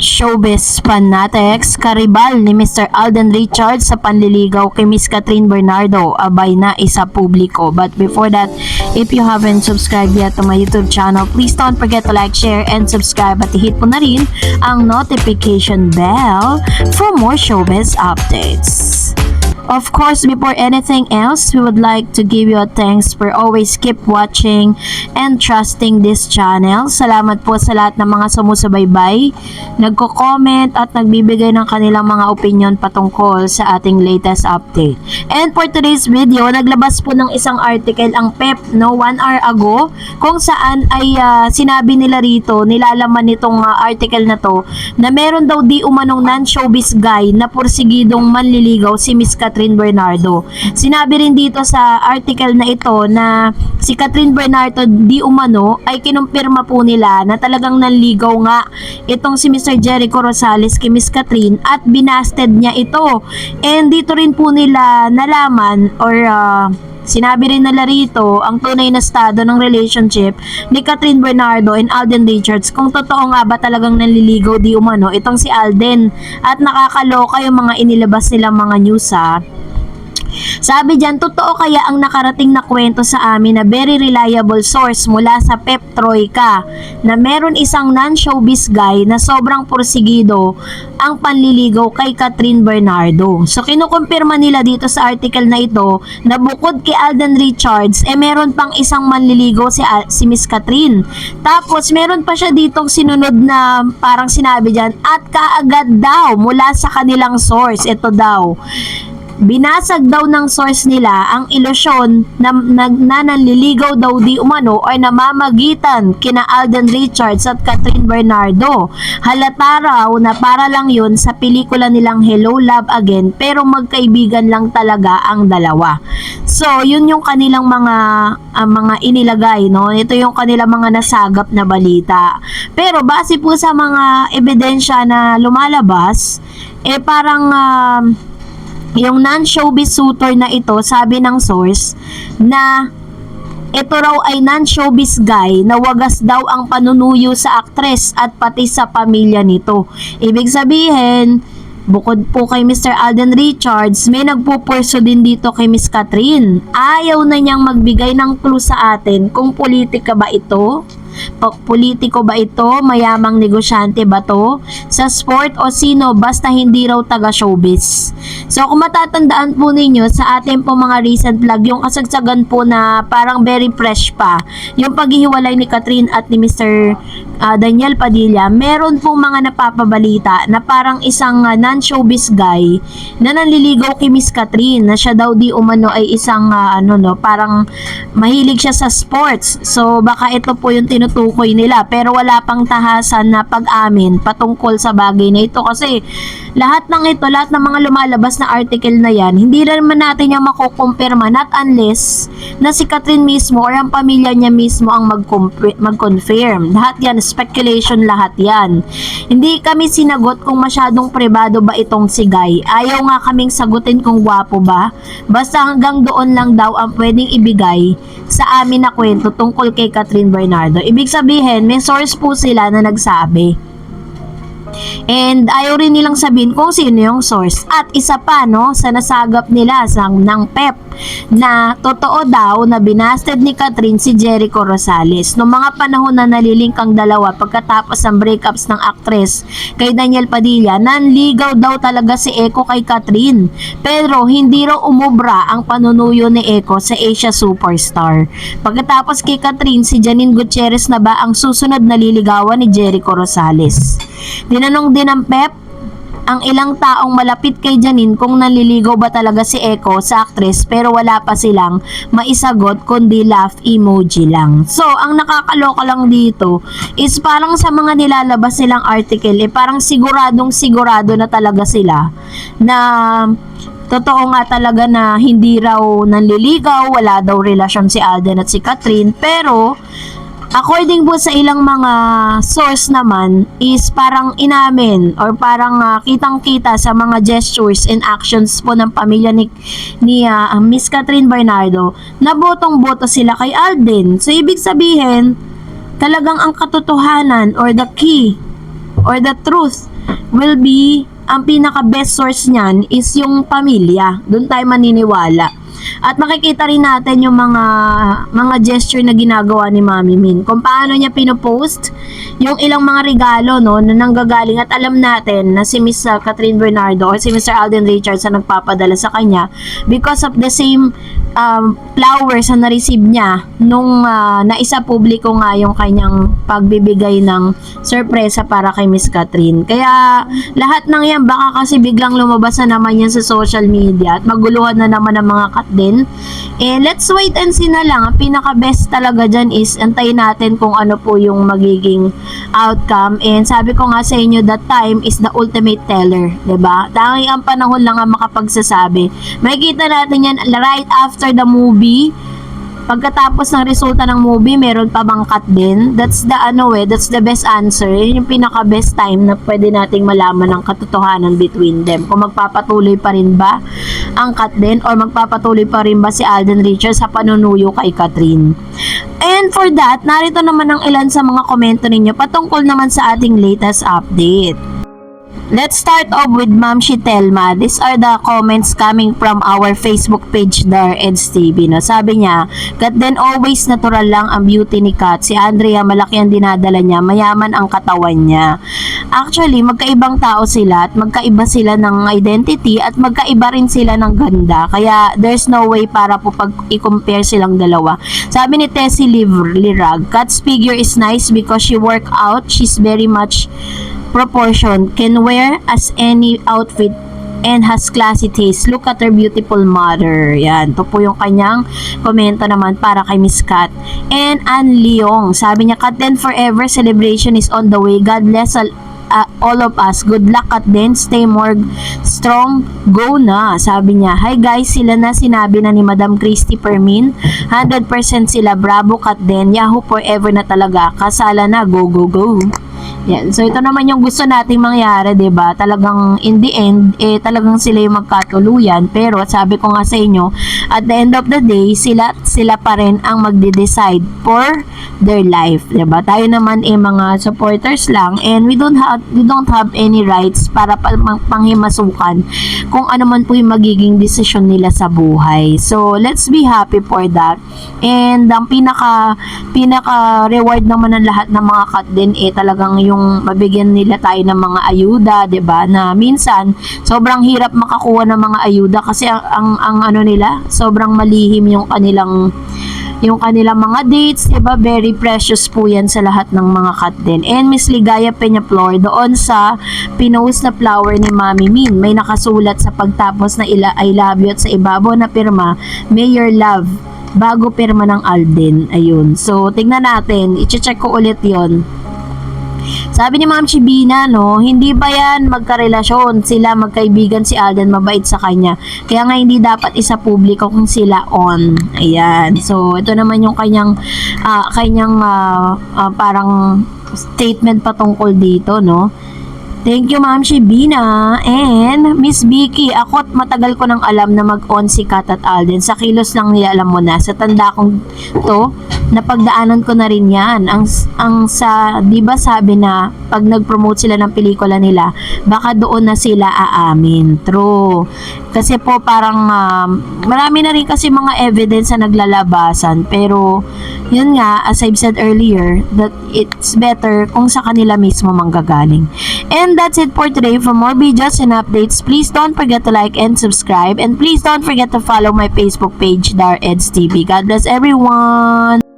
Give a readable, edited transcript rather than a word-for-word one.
Showbiz fanatics, karibal ni Mr. Alden Richards sa panliligaw kay Miss Catherine Bernardo, abay na isa publiko. But before that, if you haven't subscribed yet to my YouTube channel, please don't forget to like, share, and subscribe at i-hit po na rin ang notification bell for more showbiz updates. Of course, before anything else, we would like to give you a thanks for always keep watching and trusting this channel. Salamat po sa lahat ng mga sumusubaybay, nagko-comment at nagbibigay ng kanilang mga opinion patungkol sa ating latest update. And for today's video, naglabas po ng isang article ang PEP 1 hour ago kung saan ay sinabi nila rito, nilalaman nitong article na to, na meron daw di umanong non-showbiz guy na porsigidong manliligaw si Miss Catherine Bernardo. Sinabi rin dito sa article na ito na si Catherine Bernardo di umano ay kinumpirma po nila na talagang nanligaw nga itong si Mr. Jericho Rosales kay Miss Catherine at binasted niya ito. And dito rin po nila nalaman or sinabi rin nila rito ang tunay na estado ng relationship ni Catherine Bernardo and Alden Richards, kung totoo nga ba talagang nanliligaw di umano itong si Alden at nakakaloka yung mga inilabas nilang mga news Sabi dyan, totoo kaya ang nakarating na kwento sa amin na very reliable source mula sa Pep Troika na meron isang non-showbiz guy na sobrang porsigido ang panliligaw kay Catherine Bernardo. So kinukumpirma nila dito sa article na ito na bukod kay Alden Richards, meron pang isang manliligaw si Miss Catherine. Tapos meron pa siya ditong sinunod na parang sinabi dyan, at kaagad daw mula sa kanilang source, ito daw. Binasag daw ng source nila ang ilusyon na nanliligaw daw di umano ay namamagitan kina Alden Richards at Catherine Bernardo. Halata raw na para lang yun sa pelikula nilang Hello Love Again, pero magkaibigan lang talaga ang dalawa. So, yun yung kanilang mga inilagay, no? Ito yung kanilang mga nasagap na balita. Pero base po sa mga ebidensya na lumalabas, parang yung non-showbiz suitor na ito, sabi ng source, na ito raw ay non-showbiz guy na wagas daw ang panunuyo sa aktres at pati sa pamilya nito. Ibig sabihin, bukod po kay Mr. Alden Richards, may nagpupurso din dito kay Miss Catherine. Ayaw na niyang magbigay ng clue sa atin kung politika ba ito, politiko ba ito, mayamang negosyante ba to, sa sport o sino, basta hindi raw taga showbiz. So kung matatandaan po ninyo sa ating po mga recent vlog, yung kasagsagan po na parang very fresh pa, yung paghihiwalay ni Catherine at ni Mr. Daniel Padilla, meron pong mga napapabalita na parang isang non-showbiz guy na nanliligaw kay Miss Catherine, na siya daw di umano ay isang parang mahilig siya sa sports. So baka ito po yung tinutukoy nila, pero wala pang tahasan na pag-amin patungkol sa bagay na ito, kasi lahat ng mga lumalabas na article na yan, hindi naman natin yung makukumpirma not unless na si Catherine mismo or ang pamilya niya mismo ang mag-confirm. Lahat yan, speculation lahat yan. Hindi kami sinagot kung masyadong pribado ba itong si Guy. Ayaw nga kaming sagutin kung gwapo ba. Basta hanggang doon lang daw ang pwedeng ibigay sa amin na kwento tungkol kay Catherine Bernardo. Ibig sabihin, may source po sila na nagsabi. And ayaw rin nilang sabihin kung sino yung source. At isa pa, sa nasagap nila ng PEP, na totoo daw na binasted ni Catherine si Jericho Rosales noong mga panahon na nalilink ang dalawa pagkatapos ng breakups ng actress kay Daniel Padilla. Nanligaw daw talaga si Eko kay Catherine, pero hindi raw umubra ang panunuyo ni Eko sa Asia Superstar. Pagkatapos kay Catherine, si Janine Gutierrez na ba ang susunod na liligawan ni Jericho Rosales. Tinanong din ng PEP ang ilang taong malapit kay Janine kung nanliligaw ba talaga si Eko sa actress, pero wala pa silang maisagot kundi laugh emoji lang. So, ang nakakaloka lang dito is parang sa mga nilalabas nilang article, parang sigurado na talaga sila na totoo nga talaga na hindi raw nanliligaw, wala daw relasyon si Alden at si Catherine, pero according po sa ilang mga source naman is parang inamin or parang kitang-kita sa mga gestures and actions po ng pamilya ni Miss Catherine Bernardo na botong-boto sila kay Alden. So ibig sabihin, talagang ang katotohanan or the key or the truth will be, ang pinaka best source niyan is yung pamilya. Doon tayo maniniwala. At makikita rin natin yung mga gesture na ginagawa ni Mami Min. Kung paano niya pinopost yung ilang mga regalo, no, na nanggagaling, at alam natin na si Miss Catherine Bernardo or si Mr. Alden Richards na nagpapadala sa kanya because of the same flowers na na-receive niya nung naisa publiko nga yung kanyang pagbibigay ng sorpresa para kay Miss Catherine. Kaya lahat ng yan baka kasi biglang lumabas na naman yan sa social media at maguluhan na naman ng mga kat din. Let's wait and see na lang. Ang pinaka-best talaga dyan is antayin natin kung ano po yung magiging outcome. And sabi ko nga sa inyo, that time is the ultimate teller. 'Di ba? Tanging ang panahon lang ang makapagsasabi. Makikita natin yan right after the movie. Pagkatapos ng resulta ng movie, meron pa bang cut din? That's the best answer. Yun yung pinaka-best time na pwede nating malaman ang katotohanan between them. Kung magpapatuloy pa rin ba ang cut din or magpapatuloy pa rin ba si Alden Richards sa panunuyo kay Catherine. And for that, narito naman ang ilan sa mga komento ninyo patungkol naman sa ating latest update. Let's start off with Ma'am Shitelma. These are the comments coming from our Facebook page there, Eds TV. No? Sabi niya, Kat then always natural lang ang beauty ni Kat. Si Andrea, malaki ang dinadala niya, mayaman ang katawan niya. Actually, magkaibang tao sila at magkaiba sila ng identity at magkaiba rin sila ng ganda. Kaya there's no way para po pag i-compare silang dalawa. Sabi ni Tessie Lirag, Kat's figure is nice because she work out. She's very much proportion, can wear as any outfit and has classy taste. Look at her beautiful mother. Yan, ito po yung kanyang komento naman para kay Miss Kat. And Ann Leong, sabi niya, Kat then forever celebration is on the way. God bless all of us. Good luck at then. Stay more strong. Go na. Sabi niya, hi guys, sila na sinabi na ni Madam Christy Permin. 100% sila. Bravo Kat then. Yahoo forever na talaga. Kasala na. Go, go, go. Yan. So, ito naman yung gusto nating mangyari, 'di ba? Talagang in the end, talagang sila yung magkatuluyan. Pero, sabi ko nga sa inyo, at the end of the day, sila pa rin ang magde-decide for their life, 'di ba? Tayo naman mga supporters lang and we don't have any rights para panghimasukan kung ano man po yung magiging desisyon nila sa buhay. So, let's be happy for that. And ang pinaka reward naman ng lahat ng mga kat din talagang yung mabigyan nila tayo ng mga ayuda, 'di ba? Na minsan sobrang hirap makakuha ng mga ayuda kasi ang ano nila, sobrang malihim yung kanilang mga dates, 'di ba? Very precious po 'yan sa lahat ng mga kat din. And Miss Ligaya Peñaflor, doon sa pinost na flower ni Mami Min, may nakasulat sa pagtapos na I love you at sa ibabaw na pirma, may your love bago pirma ng Alden. Ayun. So, tignan natin. I-check ko ulit 'yon. Sabi ni Ma'am Chibina, no, hindi ba yan magkarelasyon? Sila magkaibigan, si Alden mabait sa kanya. Kaya nga hindi dapat isa publiko kung sila on. Ayan. So, ito naman yung kanyang parang statement patungkol dito, no. Thank you, Ma'am Shibina. And Miss Vicky, ako't matagal ko nang alam na mag-on si Kat at Alden. Sa kilos lang nila alam mo na. Sa tanda kong to, napagdaanan ko na rin yan. Di ba sabi na pag nag-promote sila ng pelikula nila, baka doon na sila aamin. True. Kasi po parang marami na rin kasi mga evidence na naglalabasan. Pero yun nga, as I've said earlier, that it's better kung sa kanila mismo manggagaling. And that's it for today. For more videos and updates, please don't forget to like and subscribe. And please don't forget to follow my Facebook page, Dar Eds TV. God bless everyone!